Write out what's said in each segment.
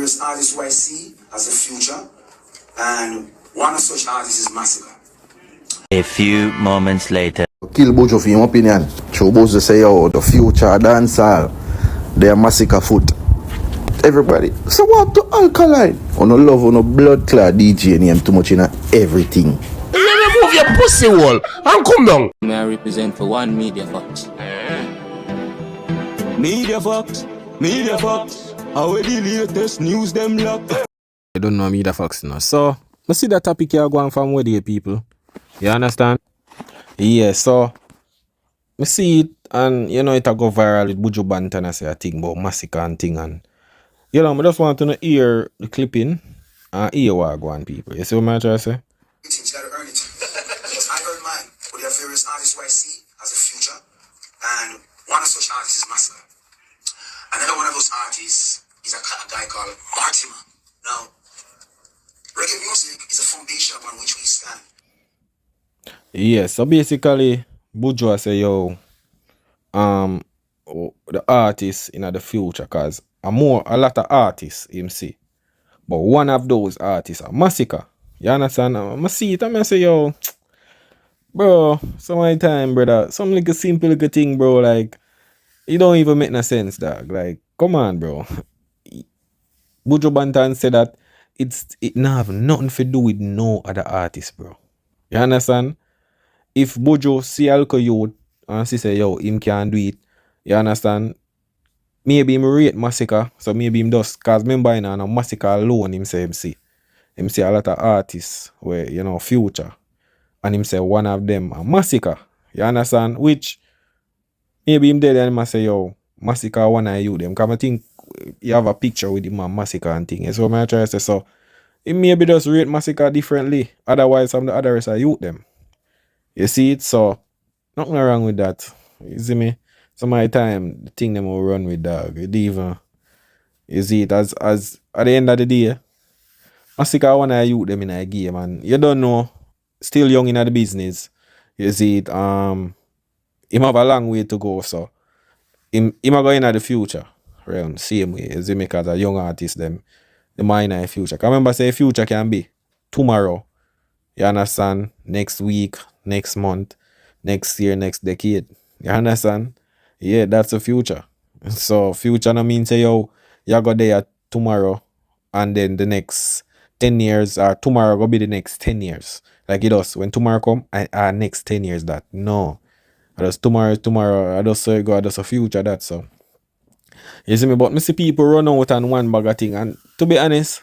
various artists who I see as a future, and one of such artists is Masicka. A few moments later. Kill Buju for your opinion. True Buju say, yo, the future dancehall, they are Masicka foot. Everybody. So what to Alkaline? On no love, on no blood clot DJ name too much in everything. You remove your pussy wall and come down. May I represent for one Media Fox? Media Fox, Media Fox. How the latest news them lock? I don't know Media Fox now. So, I see that topic here going from where the people. You understand? Yeah, so I see it and you know it go viral with Buju Banton. I say a thing about Masicka and thing, and you know I just want to hear the clipping and hear what I go on people. You see what I'm trying to say? You gotta earn it. Because I earn mine. But there are various artists who I see as a future, and one of such artists is Masicka. Another one of those artists is a guy called Martima. Now, reggae music is a foundation upon which we stand. Yeah, so basically, Buju say, yo, the artists in the future, cause a lot of artists him see. But one of those artists are Masicka. You understand? I see it and I say, yo, bro, some of the time, brother, some like a simple little thing, bro, like, it don't even make no sense, dog. Like, come on, bro. Buju Banton said that it not have nothing to do with no other artist, bro. You understand? If Buju see Alko youth and she say, yo, him can't do it, you understand? Maybe him rate Masicka, so maybe him does, cause remember in a Masicka alone, him say him see a lot of artists where, you know, future, and him say one of them are Masicka, you understand? Which maybe him there and him say, yo, Masicka one of you them, cause I think you have a picture with him and Masicka and thing. So I try to say, so he maybe just rate Masicka differently, otherwise some of the others are youth them. You see it? So nothing wrong with that. You see me? Some of the time the thing them will run with dog. It even you see it as at the end of the day, Masicka one of youth them in a game and you don't know, still young in the business. You see it, him have a long way to go, so him going in the future. Around same way. You see me, because a young artist them the mind in the future. Can remember say future can be tomorrow. You understand? Next week, next month, next year, next decade. You understand? Yeah, that's the future. So future no mean say yo, you go there tomorrow and then the next 10 years or tomorrow go be the next 10 years. Like it does. When tomorrow come, next 10 years that. No. I just tomorrow, I just say go, I just a future that so. You see me, but I see people run out on one bag of thing, and to be honest,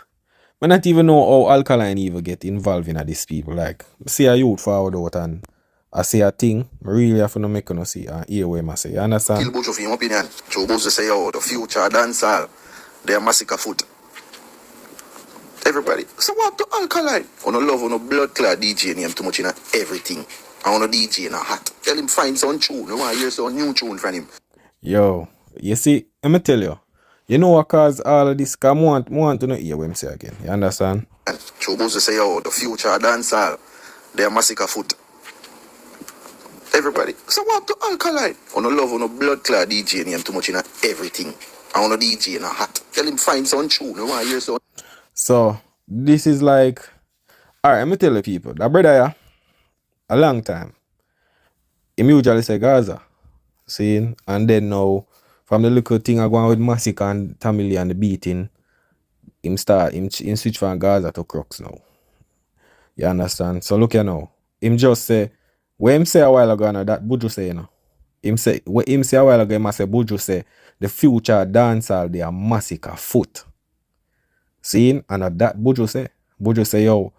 I not even know how Alkaline even get involved in these people. Like, I see a youth forward out and I see a thing, I really have to make you see and hear what I say. You understand? Kill Buju for your opinion. True Buju say, yo, the future dancehall, they are Masicka foot. Everybody. So what to Alkaline? On no love, on no blood clot DJ name too much in everything. I want a DJ in a hat. Tell him find some tune. I want to hear some new tune from him. Yo, you see, let me tell you. You know what cause all of this? Cause I want to know hear what I say again. You understand? And True Buju say, yo, the future dancehall, they are Masicka foot. Everybody. So what to Alkaline? On no love, on no blood clot DJ name too much in everything. I want a DJ in a hat. Tell him find some tune. I want to hear some. So, this is like, alright, let me tell you people, that brother yeah, a long time, he usually say Gaza, see, and then now, from the little thing I go on with Masicka and Tamili and the beating, him switch from Gaza to Crux now. You understand? So look here now, him just say, what him say a while ago now, that Buju say, you know, what him say a while ago, him say Buju say, the future dancehall, they are Masicka foot. See, and that Buju say, yo,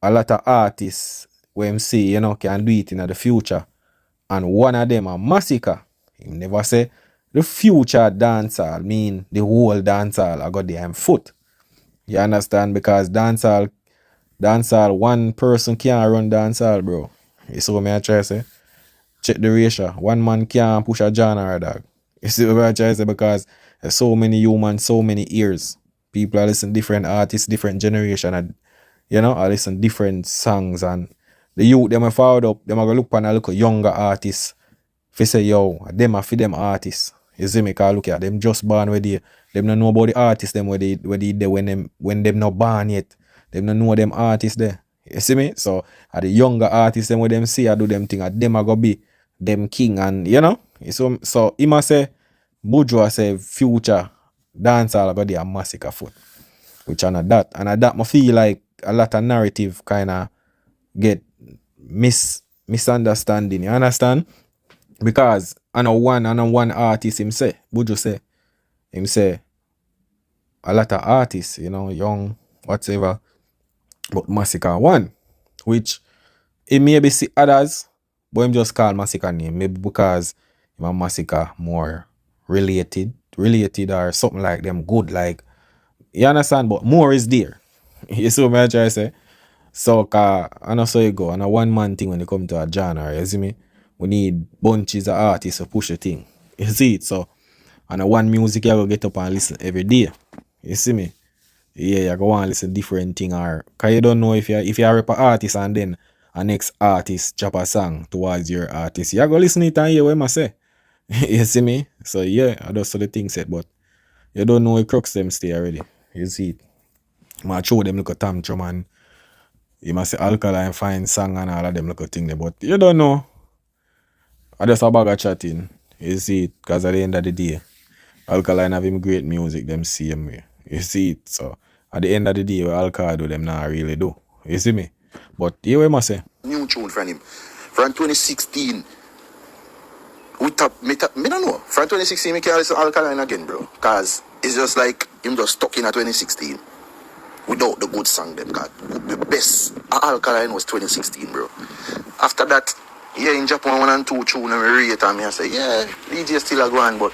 a lot of artists when him see, you know, can do it in the future. And one of them are Masicka. He never say the future dancehall mean the whole dancehall I got the foot. You understand? Because dancehall, one person can't run dancehall, bro. You see what I try to say? Check the ratio. One man can't push a genre, dog. You see what I try to say? Because there's so many humans, so many ears. People are listening different artists, different generation, and you know, I listen different songs, and the youth them are forward up, them are gonna look on a little younger artists. If you say, yo, them are for them artists. You see me, cause look at them just born with the Them no know about the artists them where they there when them not born yet. Them no know them artists there. You see me? So the younger artists them where them see I do them thing, them are gonna be them king and you know. So he must say Buju I say future dancehall but they are Masicka foot. Which and at that I feel like a lot of narrative kinda get misunderstanding. You understand? Because I know one artist him say, Buju say, him say a lot of artists, you know, young, whatever, but Masicka one, which he maybe see others, but him just call Masicka name, maybe because him and Masicka more related or something like them good, like you understand, but more is there. You see what I try to say? So I know so you go, and a one man thing when it come to a genre, you see me? We need bunches of artists to push the thing. You see it? So and a one music you go get up and listen every day. You see me? Yeah, you go and listen different thing or cause you don't know if you are a rap artist and then a next artist drop a song towards your artist. You go listen it and hear what I say. You see me? So yeah, I just saw the thing said, but you don't know the crux them stay already. You see it? I show them look at tantrum and you must say Alkaline fine song and all of them look at thing there, but you don't know. I just a bag of chatting. You see it? Because at the end of the day, Alkaline have him great music, them same way. You see it? So at the end of the day, what Alkaline do, them not really do. You see me? But you what I must say? New tune from him. From 2016. Me don't know. From 2016, me can't listen to Alkaline again, bro. Because it's just like him just stuck in a 2016. Without the good song them got. The best Alkaline was 2016, bro. After that, yeah, in Japan, 1 and 2 tune and we rate and me I say, yeah, DJ still a going, but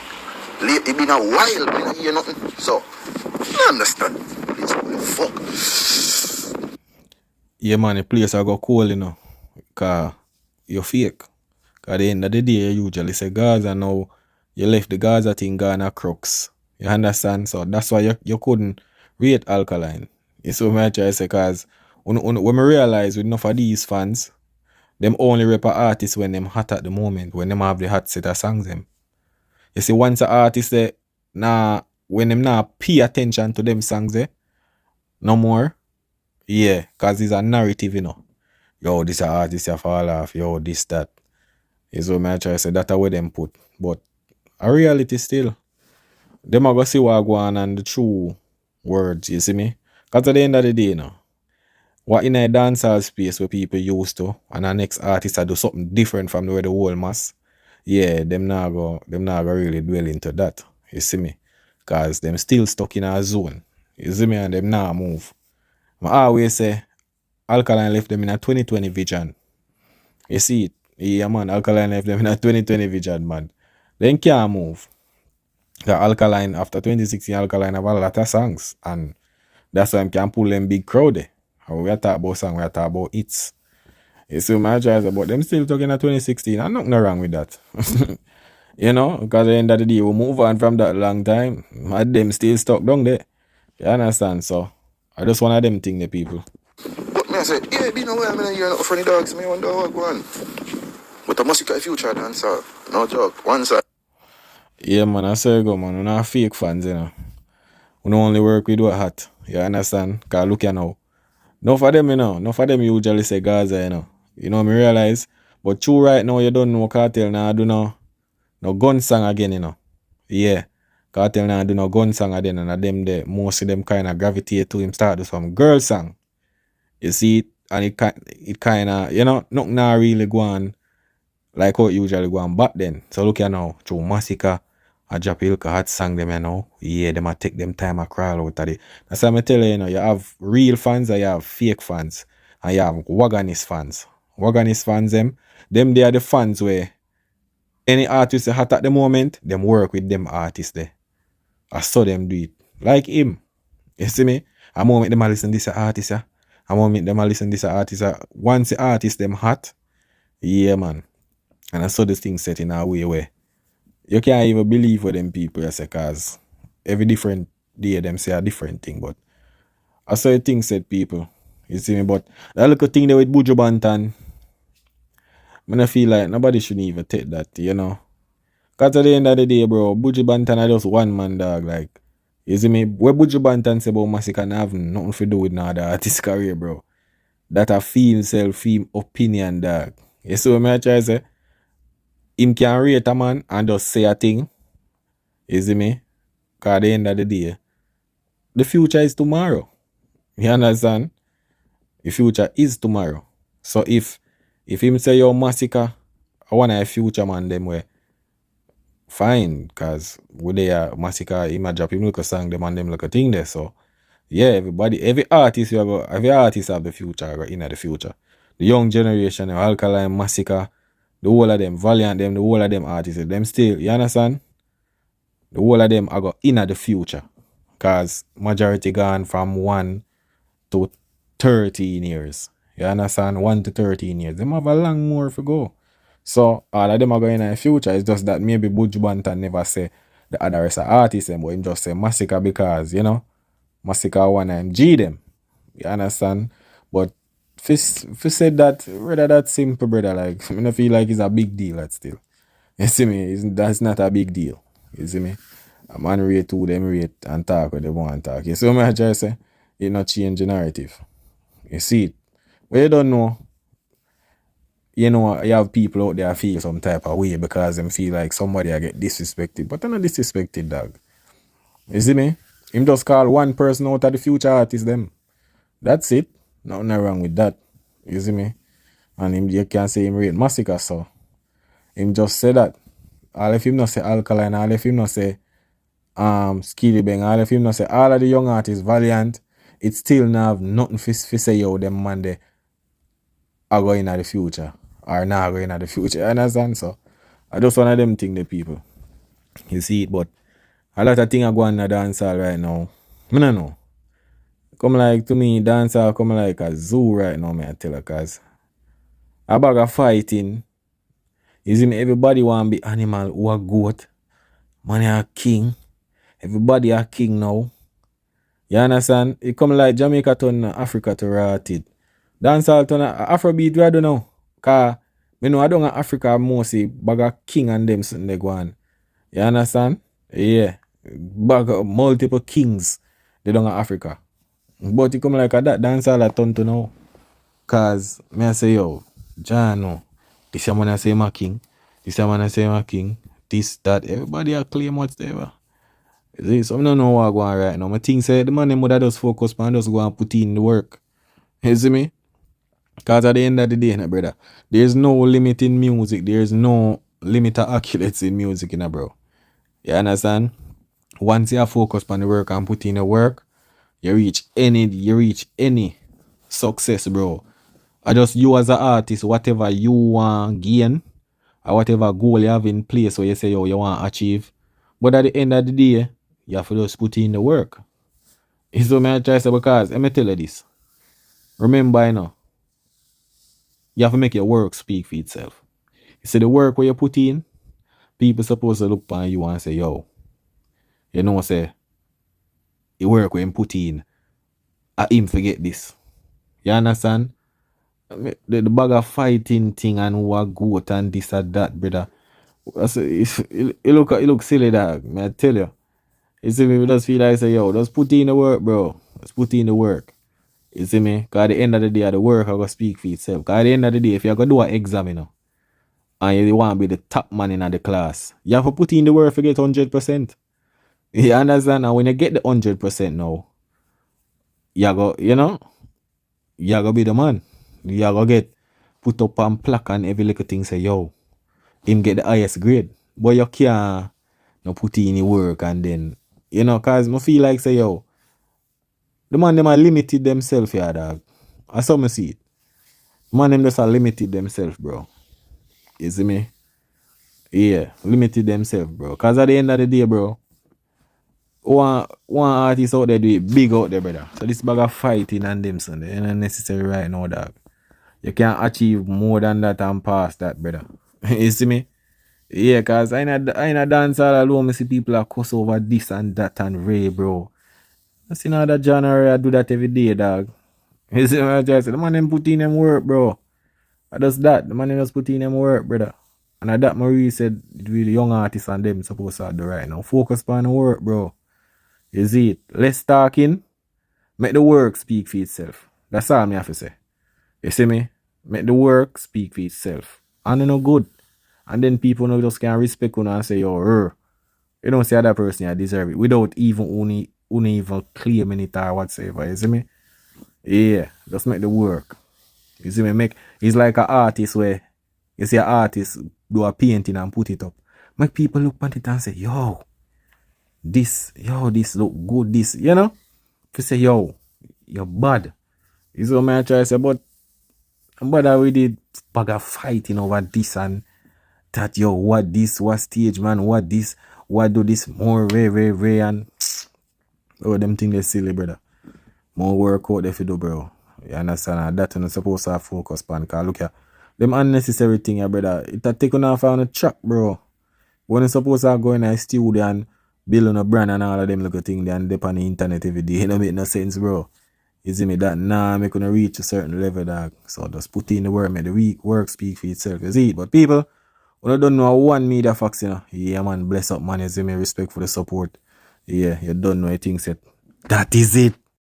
lately been a while, we don't hear nothing. So, I understand. It's fuck. Yeah, man, the place I go cool, you know. Because you're fake. Because at the end of the day, you usually say Gaza now, you left the Gaza thing gone a crux. You understand? So that's why you couldn't rate Alkaline. You see what I try to say? Because when we realize with enough of these fans, them only rap a artist when them hot at the moment, when them have the hot set of songs them. You see, once an artist say, when them not pay attention to them songs no more, yeah, because it's a narrative, you know. Yo, this a artist you fall off, yo, this, that. You see what I try to say? That's where them put. But a reality still, them are going to see what go on and the true words, you see me? Because at the end of the day, you know, what in a dancehall space where people used to, and the next artist do something different from the way the whole mass, yeah, them not go really dwell into that. You see me? Because them still stuck in a zone. You see me? And them not move. I always say, Alkaline left them in a 2020 vision. You see it? Yeah, man, Alkaline left them in a 2020 vision, man. Then can't move. The Alkaline, after 2016, Alkaline have a lot of songs. And that's why I can pull them big crowd there. And we are talking about songs, we are talking about hits. You see my choice about them still talking at 2016. I'm not wrong with that. You know, because at the end of the day, we move on from that long time. And them still stuck down there. You understand? So, I just one of them thing the people. But me I said, yeah, been a while, man, you're not funny dogs, me wonder what go on. But I must get a future dancer. No joke. One side. Yeah, man, I say go, man. We're not fake fans, you know. We don't only work with what hot. You understand? Because look here now. Enough of them, you know. Enough of them usually say Gaza, you know. You know, me realize. But true right now, you don't know Cartel now do no gun song again, you know. Yeah. Cartel now do no gun song again, and them there, most of them kind of gravitate to him start do some girl song. You see it? And it kind of, you know, nothing now really go on like how it usually go on back then. So look here now, through Masicka, I drop a hot song them, you know. Yeah, them a take them time a crawl out of it. That's why I tell you, you know, you have real fans and you have fake fans. And you have wagonist fans. Wagonist fans, them they are the fans where any artist hot at the moment, them work with them artists there. I saw them do it. Like him. You see me? I want make them a listen to this artist, yeah. I want make them a listen to this artist. Once the artist them hot, yeah, man. And I saw this thing set in a way where you can't even believe what them people you say, because every different day them say a different thing. But I saw a thing said people. You see me? But that little thing there with Buju Banton, I feel like nobody shouldn't even take that, you know. Because at the end of the day, bro, Buju Banton are just one man dog. Like, You see me? What Buju Banton say about Masicka have nothing to do with no other artist career, bro. That a feel self him opinion, dog. You see what me I try to say? Him can rate a man and just say a thing. You see me? Cause at the end of the day, the future is tomorrow. You understand? The future is tomorrow. So if him say yo Masicka, I want a future man them way. Fine, cause with the Masicka, him a drop him look a song, them and them look a thing there. So yeah, every artist have the future in the future. The young generation, Alkaline, Masicka, the whole of them, Valiant them, the whole of them artists, them still, you understand? The whole of them are go in the future. Cause majority gone from 1 to 13 years. You understand? 1 to 13 years. Them have a long more to go. So all of them are going in the future. It's just that maybe Buju Banton never say the other rest of artists, but him just say Masicka because, you know, Masicka one and G them. You understand? But if you said that, rather that simple, brother, like, I don't feel like it's a big deal that still. You see me? That's not a big deal. You see me? A man rate who them rate and talk what they want to talk. You see what I try to say? It not change the narrative. You see it. But you don't know. You know, you have people out there feel some type of way because them feel like somebody I get disrespected. But I'm not disrespected, dog. You see me? Him just call one person out of the future artist them. That's it. Nothing wrong with that. You see me? And him, you can't say him rate Masicka, so him just say that. All if him not say Alkaline, all if him not say Skilly Bang, all if him not say all of the young artists Valiant, it still not have nothing for say yo them man they are going in the future. Or not going in the future. You understand? So I just one of them thing the people. You see it, but a lot of things are going on the dancehall right now. I don't know. Come like to me, dancehall come like a zoo right now, man. I tell you, cause a bag of fighting. You see me, everybody want to be animal who a goat. Man a king. Everybody a king now. You understand? It come like Jamaica turn Africa to rotted. Dancehall turn Afrobeat we do now. Cause me know I don't Africa mostly bag of king and them something they go on. You understand? Yeah. Bag of multiple kings they don't Africa. But it come like a that dancehall a turn to now. Cause me I say yo, John no. This man I say my king. This man I say my king. This, that, everybody a claim whatever. You see, so I don't know what going on right now. I think say the man them would just focus on just go and put in the work. You see me? Cause at the end of the day, brother, there's no limit in music. There's no limit of accolades in music, bro. You understand? Once you focus on the work and put in the work, you reach any success, bro. I just you as an artist, whatever you want gain, or whatever goal you have in place where you say yo, you want to achieve. But at the end of the day, you have to just put in the work. It's what I try to say because let me tell you this. Remember, you know, you have to make your work speak for itself. You see the work where you put in, people supposed to look upon you and say, yo, you know, say, the work where you put in, I him forget this. You understand? The bag of fighting thing and who are goat and this and that, brother. It look silly, dog. May I tell you. You see me, we just feel like say, yo, just put in the work, bro. Just put in the work. You see me? Because at the end of the day, the work I go speak for itself. Because at the end of the day, if you're going to do an exam, you know, and you want to be the top man in the class, you have to put in the work to get 100%. You understand? And when you get the 100% now, you go, you know, you go be the man. You go get put up on plaque and every little thing say, yo, him get the highest grade. But you can't no put in the work and then, you know, because I feel like say, yo, the man them are limited themselves here, dog. I saw me see it. Man them just are limited themselves, bro. You see me? Yeah, limited themselves, bro. Because at the end of the day, bro, one artist out there do it big out there, brother. So this bag of fighting and them son, they ain't necessary right now, dog. You can achieve more than that and past that, brother. You see me? Yeah, cause I ain't a dancehall alone. I see people are cuss over this and that and Ray, bro. I see another genre I do that every day, dog. You see what I just say? The man them put in them work, bro. I just that. The man them just put in them work, brother. And I that Marie said the young artists and them supposed to do right now. Focus on the work, bro. You see it? Less talking, make the work speak for itself. That's all me have to say. You see me? Make the work speak for itself. And you know good. And then people no just can respect you and say, yo, you don't say that person you deserve it. Without even only even claiming it or whatsoever. You see me? Yeah. Just make the work. You see me? It's like an artist where you see an artist do a painting and put it up. Make people look at it and say, this look good, this, you know? If you say, you're bad. You see what I try to say, but we did bag of fighting over this and that, what this, what stage, man, what this, what do this, more, rare, and them things they silly, brother. More work out if you do, bro. You understand? And that you're supposed to have focus on, because look here, them unnecessary thing, brother, it take on off on the track, bro. When you're supposed to go in a studio and build on a brand and all of them little things, and dip on the internet every day, it don't make no sense, bro. You see me? That make gonna reach a certain level, dog. So just put in the work, make the work speak for itself. You see it? But people, when you don't know one media facts, you know, yeah, man, bless up, man. You see me? Respect for the support. Yeah, you don't know anything set. That is it.